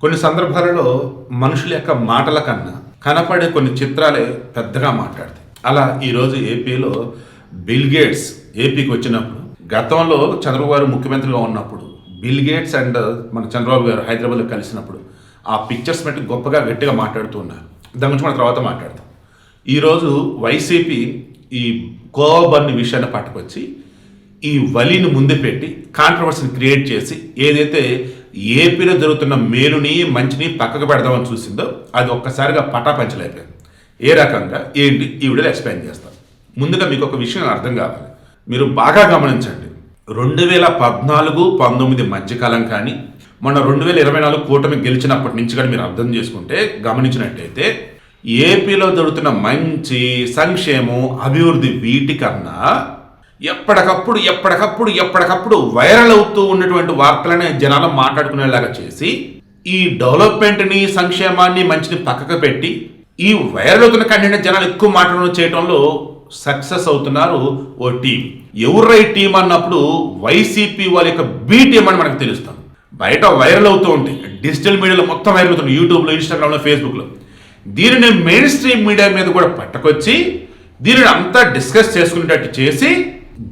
కొన్ని సందర్భాలలో మనుషుల యొక్క మాటల కన్నా కనపడే కొన్ని చిత్రాలే పెద్దగా మాట్లాడతాయి. అలా ఈరోజు ఏపీలో బిల్ గేట్స్ ఏపీకి వచ్చినప్పుడు, గతంలో చంద్రబాబు గారు ముఖ్యమంత్రిగా ఉన్నప్పుడు బిల్ గేట్స్ అండ్ మన చంద్రబాబు గారు హైదరాబాద్లో కలిసినప్పుడు ఆ పిక్చర్స్ బట్టి గొప్పగా గట్టిగా మాట్లాడుతూ ఉన్నారు. దాని గురించి మన తర్వాత మాట్లాడతాం. ఈరోజు వైసీపీ ఈ కోబన్ విషయాన్ని పట్టుకొచ్చి ఈ వలిని ముందు పెట్టి కాంట్రవర్సీని క్రియేట్ చేసి ఏదైతే ఏపీలో జరుగుతున్న మేలుని మంచిని పక్కకు పెడదామని చూసిందో అది ఒక్కసారిగా పటాపంచలైపోయింది. ఏ రకంగా ఏంటి ఈ వీడియోలో ఎక్స్ప్లెయిన్ చేస్తాం. ముందుగా మీకు ఒక విషయం అర్థం కావాలి. మీరు బాగా గమనించండి. 2014-19 మధ్యకాలం కానీ మొన్న 2024 కూటమి గెలిచినప్పటి నుంచి కానీ మీరు అర్థం చేసుకుంటే గమనించినట్టయితే ఏపీలో జరుగుతున్న మంచి సంక్షేమం అభివృద్ధి వీటికన్నా ఎప్పటికప్పుడు వైరల్ అవుతూ ఉన్నటువంటి వార్తలనే జనాలు మాట్లాడుకునేలాగా చేసి ఈ డెవలప్మెంట్ని సంక్షేమాన్ని మంచిని పక్కకు పెట్టి ఈ వైరల్ అవుతున్న కంటెంట్ జనాలు ఎక్కువ మాట్లాడడం చేయడంలో సక్సెస్ అవుతున్నారు ఓ టీం. ఎవరై టీం అన్నప్పుడు వైసీపీ వాళ్ళ యొక్క బి టీం అని మనకు తెలుస్తుంది. బయట వైరల్ అవుతూ ఉంటాయి, డిజిటల్ మీడియాలో మొత్తం వైరల్ అవుతుంది, యూట్యూబ్లో, ఇన్స్టాగ్రామ్లో, ఫేస్బుక్లో. దీనిని మెయిన్ స్ట్రీమ్ మీడియా మీద కూడా పట్టుకొచ్చి దీనిని అంతా డిస్కస్ చేసుకునేటట్టు చేసి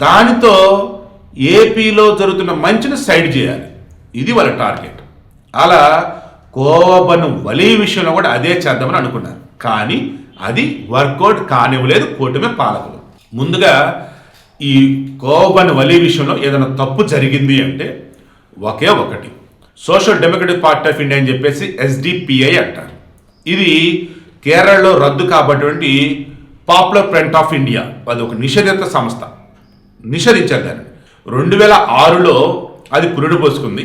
దానితో ఏపీలో జరుగుతున్న మంచిని సైడ్ చేయాలి. ఇది వాళ్ళ టార్గెట్. అలా కోబన్ వలి విషయంలో కూడా అదే చేద్దామని అనుకున్నారు. కానీ అది వర్కౌట్ కానివ్వలేదు కూటమి పాలకులు. ముందుగా ఈ కోబన్ వలి విషయంలో ఏదైనా తప్పు జరిగింది అంటే ఒకే ఒకటి, social democratic party of India అని చెప్పేసి ఎస్డిపిఐ అంటారు. ఇది కేరళలో రద్దు కాబట్టి పాపులర్ ఫ్రంట్ ఆఫ్ ఇండియా, అది ఒక నిషేధిత సంస్థ, నిషేధించారు దాన్ని. 2006లో అది పురుడు పోసుకుంది.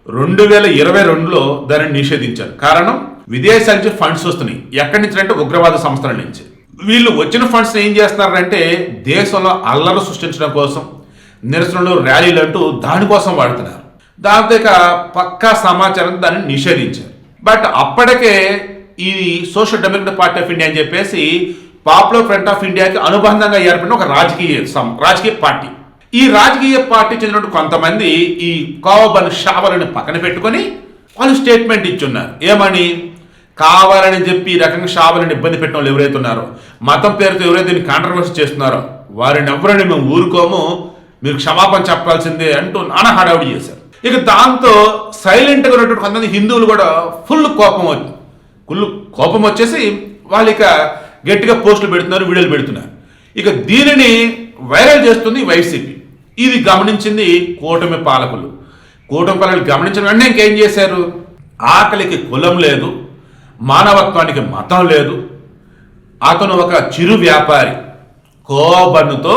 2022లో దానిని నిషేధించారు. కారణం విదేశాల నుంచి ఫండ్స్ వస్తున్నాయి. ఎక్కడి నుంచి అంటే ఉగ్రవాద సంస్థల నుంచి. వీళ్ళు వచ్చిన ఫండ్స్ ఏం చేస్తున్నారంటే దేశంలో అల్లరి సృష్టించడం కోసం, నిరసనలు, ర్యాలీలు అంటూ దానికోసం వాడుతున్నారు. దాంతో పక్కా సమాచారం దాన్ని నిషేధించారు. బట్ అప్పటికే ఈ social democratic party of India అని చెప్పేసి పాపులర్ ఫ్రంట్ ఆఫ్ ఇండియాకి అనుబంధంగా ఏర్పడిన ఒక రాజకీయ పార్టీ. ఈ రాజకీయ పార్టీ చెందినటువంటి కొంతమంది ఈ కోబన్ షావలని పక్కన పెట్టుకొని వాళ్ళు స్టేట్మెంట్ ఇచ్చున్నారు. ఏమని? కావాలని చెప్పి ఈ రకంగా షావలని ఇబ్బంది పెట్టిన వాళ్ళు ఎవరైతే ఉన్నారో, మతం పేరుతో ఎవరైతే కాంట్రవర్సీ చేస్తున్నారో వారిని ఎవరైనా మేము ఊరుకోము, మీరు క్షమాపణ చెప్పాల్సిందే అంటూ నానా హడావుడి చేశారు. ఇక దాంతో సైలెంట్గా ఉన్నటువంటి కొంతమంది హిందువులు కూడా ఫుల్ కోపం వచ్చేసి వాళ్ళు ఇక గట్టిగా పోస్టులు పెడుతున్నారు, వీడియోలు పెడుతున్నారు. ఇక దీనిని వైరల్ చేస్తుంది వైసీపీ. ఇది గమనించింది కూటమి పాలకులు గమనించిన వెంటనే ఇంకేం చేశారు? ఆకలికి కులం లేదు, మానవత్వానికి మతం లేదు, అతను ఒక చిరు వ్యాపారి, కోబన్నుతో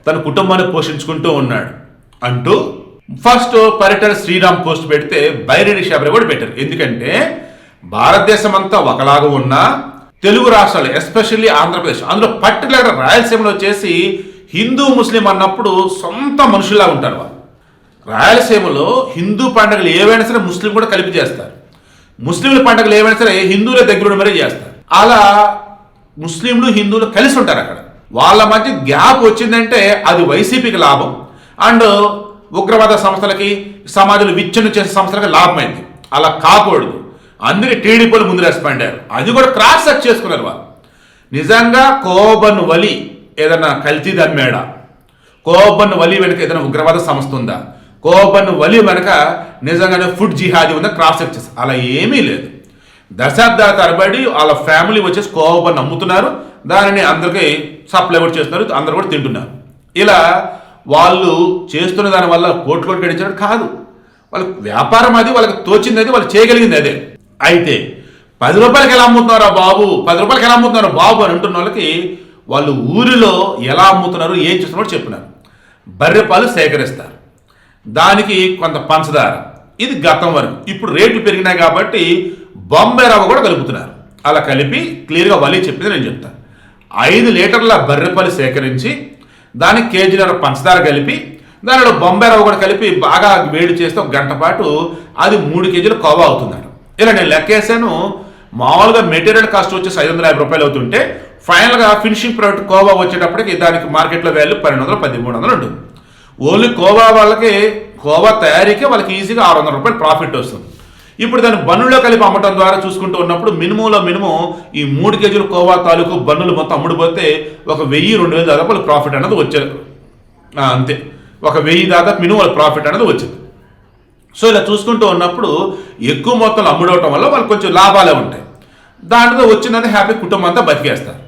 తన కుటుంబాన్ని పోషించుకుంటూ ఉన్నాడు అంటూ ఫస్ట్ పర్యటన శ్రీరామ్ పోస్ట్ పెడితే బైరెడ్డి శబరి కూడా పెట్టారు. ఎందుకంటే భారతదేశం అంతా ఒకలాగా ఉన్నా తెలుగు రాష్ట్రాలు ఎస్పెషల్లీ ఆంధ్రప్రదేశ్, అందులో పర్టికులర్గా రాయలసీమలో వచ్చేసి హిందూ ముస్లిం అన్నప్పుడు సొంత మనుషుల్లా ఉంటారు వాళ్ళు. రాయలసీమలో హిందూ పండుగలు ఏవైనా సరే ముస్లిం కూడా కలిపి చేస్తారు, ముస్లింల పండుగలు ఏవైనా సరే హిందువుల దగ్గర మరీ చేస్తారు. అలా ముస్లింలు హిందువులు కలిసి ఉంటారు. అక్కడ వాళ్ళ మధ్య గ్యాప్ వచ్చిందంటే అది వైసీపీకి లాభం అండ్ ఉగ్రవాద సంస్థలకి, సమాజంలో విచ్ఛిన్నం చేసే సంస్థలకి లాభమైంది. అలా కాకూడదు. అందుకే టీడీపీలు ముందు రెస్పాండ్ అయ్యారు. అది కూడా క్రాస్ చెక్ చేసుకున్నారు వాళ్ళు. నిజంగా కోబన్ వలి ఏదైనా కల్తీ దమ్మేడా, కోబన్ వలి వెనుక ఏదైనా ఉగ్రవాద సంస్థ ఉందా, కోబన్ వలి వెనుక నిజంగానే ఫుడ్ జిహాదీ ఉందా క్రాస్ చెక్ చేస్తారు. అలా ఏమీ లేదు. దశాబ్దాల తరబడి వాళ్ళ ఫ్యామిలీ వచ్చేసి కోబన్ అమ్ముతున్నారు, దానిని అందరికీ సప్లై కూడా చేస్తున్నారు, అందరు కూడా తింటున్నారు. ఇలా వాళ్ళు చేస్తున్న దానివల్ల కోట్లు గడించడం కాదు, వాళ్ళకి వ్యాపారం అది, వాళ్ళకి తోచింది అది, వాళ్ళు చేయగలిగింది అదే. అయితే 10 రూపాయలకి ఎలా అమ్ముతున్నారా బాబు, 10 రూపాయలకి ఎలా అమ్ముతున్నారు బాబు అని అంటున్న వాళ్ళకి వాళ్ళు ఊరిలో ఎలా అమ్ముతున్నారు, ఏం చేస్తున్నారో చెప్పినారు. బర్రె పాలు సేకరిస్తారు, దానికి కొంత పంచదార, ఇది గతం వరకు. ఇప్పుడు రేట్లు పెరిగినాయి కాబట్టి బొంబాయి రవ్వ కూడా కలుపుతున్నారు. అలా కలిపి క్లియర్గా వలి చెప్పింది నేను చెప్తాను. 5 లీటర్ల బర్రె పాలు సేకరించి దానికి కేజీన్నర పంచదార కలిపి దానిలో బొంబాయి రవ్వ కూడా కలిపి బాగా వేడి చేస్తే 1 గంట పాటు అది 3 కేజీలు కోవా అవుతుందట. ఇలా నేను లెక్కేసాను. మామూలుగా మెటీరియల్ కాస్ట్ వచ్చేసి 550 రూపాయలు అవుతుంటే ఫైనల్గా ఫినిషింగ్ ప్రోడక్ట్ కోవా వచ్చేటప్పటికి దానికి మార్కెట్లో వాల్యూ 1200-1300 ఉంటుంది. ఓన్లీ కోవా వాళ్ళకి, కోవా తయారీకే వాళ్ళకి ఈజీగా 600 రూపాయలు ప్రాఫిట్ వస్తుంది. ఇప్పుడు దాన్ని బన్నులో కలిపి అమ్మటం ద్వారా చూసుకుంటూ ఉన్నప్పుడు మినిమంలో మినిమం ఈ 3 కేజీల కోవా తాలూకు బన్నులు మొత్తం అమ్ముడుపోతే ఒక 1000-2000 దాదాపు వాళ్ళ ప్రాఫిట్ అనేది వచ్చేది. అంతే, ఒక 1000 దాదాపు మినిమం వాళ్ళ ప్రాఫిట్ అనేది వచ్చింది. సో ఇలా చూసుకుంటూ ఉన్నప్పుడు ఎక్కువ మొత్తంలో అమ్ముడవటం వల్ల వాళ్ళకి కొంచెం లాభాలే ఉంటాయి. దాంట్లో వచ్చిందని హ్యాపీ కుటుంబం అంతా బతికేస్తారు.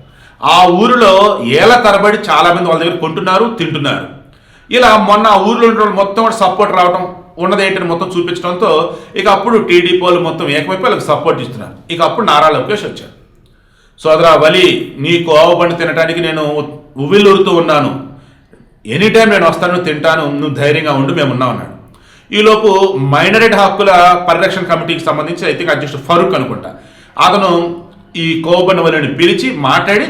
ఆ ఊరిలో ఏళ్ల తరబడి చాలామంది వాళ్ళ దగ్గర కొంటున్నారు, తింటున్నారు. ఇలా మొన్న ఆ ఊరిలో ఉన్న వాళ్ళు మొత్తం కూడా సపోర్ట్ రావడం, ఉన్నది ఏంటని మొత్తం చూపించడంతో ఇక అప్పుడు టీడీపీ వాళ్ళు మొత్తం ఏకమైపోయి వాళ్ళకి సపోర్ట్ ఇస్తున్నారు. ఇక అప్పుడు నారా లోకేష్ వచ్చారు. సోదరా వలి, నీ కోవబండి తినడానికి నేను ఉవ్విల్లూరుతూ ఉన్నాను, ఎనీ టైం నేను వస్తాను, తింటాను, నువ్వు ధైర్యంగా ఉండు, మేము ఉన్నాం అన్నాడు. ఈలోపు మైనారిటీ హక్కుల పరిరక్షణ కమిటీకి సంబంధించి ఐ థింక్ అధ్యక్షుడు ఫరూక్ అనుకుంటా, అతను ఈ కోవబండి వలిని పిలిచి మాట్లాడి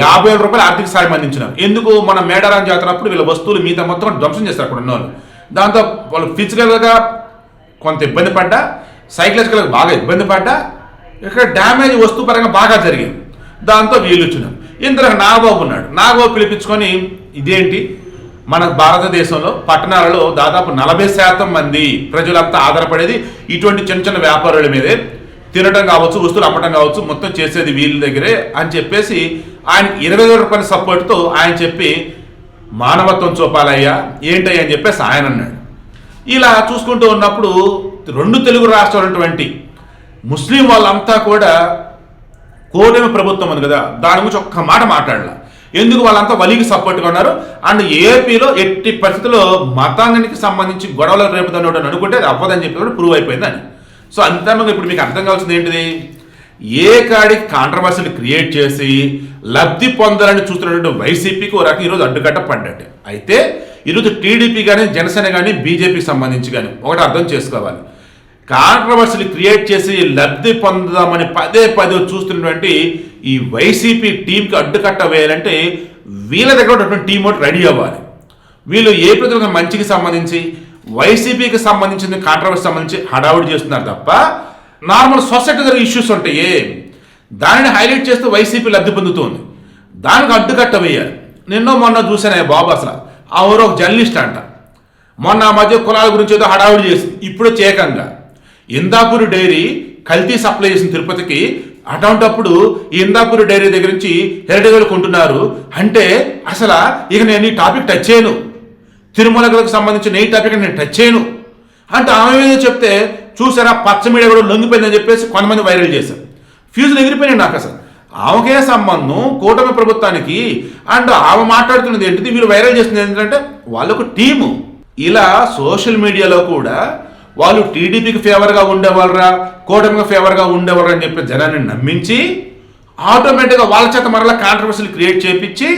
50,000 రూపాయలు ఆర్థిక సాయం అందించినారు. ఎందుకు? మన మేడారం జాతర అప్పుడు వీళ్ళ వస్తువులు మిగతా మొత్తం ధ్వంసం చేస్తారు అక్కడ ఉన్నవాళ్ళు. దాంతో వాళ్ళు ఫిజికల్గా కొంత ఇబ్బంది పడ్డా, సైకలాజికల్గా బాగా ఇబ్బంది పడ్డా, ఇక్కడ డ్యామేజ్ వస్తువు పరంగా బాగా జరిగింది. దాంతో వీళ్ళు ఇచ్చినారు. ఇందులో నాగబాబు ఉన్నాడు. నాగబాబు పిలిపించుకొని, ఇదేంటి మన భారతదేశంలో పట్టణాలలో దాదాపు 40% మంది ప్రజలంతా ఆధారపడేది ఇటువంటి చిన్న చిన్న వ్యాపారుల మీదే, తినడం కావచ్చు, వస్తువులు అమ్మటం కావచ్చు, మొత్తం చేసేది వీళ్ళ దగ్గరే అని చెప్పేసి ఆయనకి 20,000 రూపాయల సపోర్ట్తో ఆయన చెప్పి మానవత్వం చూపాలయ్యా ఏంటయ్యా అని చెప్పేసి ఆయన అన్నాడు. ఇలా చూసుకుంటూ ఉన్నప్పుడు 2 తెలుగు రాష్ట్రాలు ఉన్నటువంటి ముస్లిం వాళ్ళంతా కూడా కూటమి ప్రభుత్వం ఉంది కదా, దాని గురించి ఒక్క మాట మాట్లాడాల. ఎందుకు? వాళ్ళంతా వలికి సపోర్ట్గా ఉన్నారు. అండ్ ఏపీలో ఎట్టి పరిస్థితుల్లో మతానికి సంబంధించి గొడవలు రేపుదని అనుకుంటే అది అవ్వదని చెప్పి కూడా ప్రూవ్ అయిపోయిందని. సో అంతా ఇప్పుడు మీకు అర్థం కావాల్సింది ఏంటిది? ఏ కాడికి కాంట్రవర్సీని క్రియేట్ చేసి లబ్ధి పొందాలని చూస్తున్నటువంటి వైసీపీకి ఒక రకం ఈరోజు అడ్డుకట్ట పడ్డట్టే. అయితే ఈరోజు టీడీపీ కానీ, జనసేన కానీ, బీజేపీకి సంబంధించి కానీ ఒకటి అర్థం చేసుకోవాలి, కాంట్రవర్సీని క్రియేట్ చేసి లబ్ధి పొందామని పదే చూస్తున్నటువంటి ఈ వైసీపీ టీంకి అడ్డుకట్ట వేయాలంటే వీళ్ళ దగ్గర ఉన్నటువంటి టీం ఒకటి రెడీ అవ్వాలి. వీళ్ళు ఏ ప్రజలకు మంచికి సంబంధించి, వైసీపీకి సంబంధించిన కాంట్రవర్సీ సంబంధించి హడావుడి చేస్తున్నారు తప్ప నార్మల్ సొసైటీ దగ్గర ఇష్యూస్ ఉంటాయి, దానిని హైలైట్ చేస్తూ వైసీపీ లబ్ధి పొందుతుంది. దానికి అడ్డుకట్ట వేయాలి. నిన్నో మొన్న చూసాను బాబు, అసలు ఆ ఊరు ఒక జర్నలిస్ట్ అంట, మొన్న ఆ మధ్య కులాల గురించి ఏదో హడావుడి చేసి ఇప్పుడు చేకంగా ఇందాపూరి డైరీ కల్తీ సప్లై చేసిన తిరుపతికి, అటువంటప్పుడు ఈ ఇందాపూరి డైరీ దగ్గర నుంచి హెరిటేజ్ కొంటున్నారు అంటే అసలు ఇక నేను ఈ టాపిక్ టచ్ చేయను, తిరుమలకు సంబంధించిన ఈ టాపిక్ నేను టచ్ చేయను అంటే ఆమె మీద చెప్తే చూసారా పచ్చ మీడియా కూడా లొంగిపోయిందని చెప్పేసి కొంతమంది వైరల్ చేశారు. ఫ్యూజులు ఎగిరిపోయినాయి నాకు. అసలు ఆమెకే సంబంధం కూటమి ప్రభుత్వానికి, అండ్ ఆమె మాట్లాడుతున్నది ఏంటిది, వీళ్ళు వైరల్ చేస్తుంది ఏంటంటే వాళ్ళకు టీము. ఇలా సోషల్ మీడియాలో కూడా వాళ్ళు టీడీపీకి ఫేవర్గా ఉండేవాళ్ళరా, కూటమికి ఫేవర్గా ఉండేవాళ్ళరా అని చెప్పి జనాన్ని నమ్మించి ఆటోమేటిక్గా వాళ్ళ చేత మరలా కాంట్రవర్సీలు క్రియేట్ చేయించి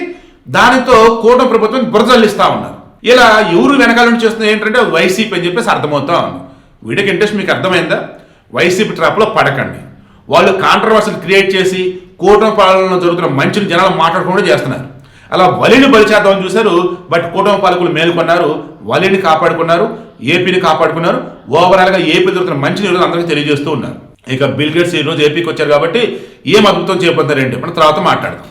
దానితో కూటమి ప్రభుత్వం బురదల్లిస్తూ ఉన్నారు. ఇలా ఎవరు వెనకాల నుంచి చేస్తుంది ఏంటంటే వైసీపీ అని చెప్పేసి అర్థమవుతా ఉంది. వీడికి ఇంట్రెస్ట్ మీకు అర్థమైందా? వైసీపీ ట్రాప్లో పడకండి. వాళ్ళు కాంట్రవర్సీలు క్రియేట్ చేసి కూటమి పాలనలో జరుగుతున్న మంచిని జనాలు మాట్లాడకుండా చేస్తున్నారు. అలా వలిని బలి చేద్దామని చూశారు, బట్ కూటమి పాలకులు మేలుకొన్నారు, వలిని కాపాడుకున్నారు, ఏపీని కాపాడుకున్నారు. ఓవరాల్గా ఏపీ జరుగుతున్న మంచిని ఈరోజు అందరికీ తెలియజేస్తూ ఉన్నారు. ఇక బిల్ గేట్స్ ఈరోజు ఏపీకి వచ్చారు కాబట్టి ఏం అద్భుతం చేయబోతారేంటి మనం తర్వాత మాట్లాడదాం.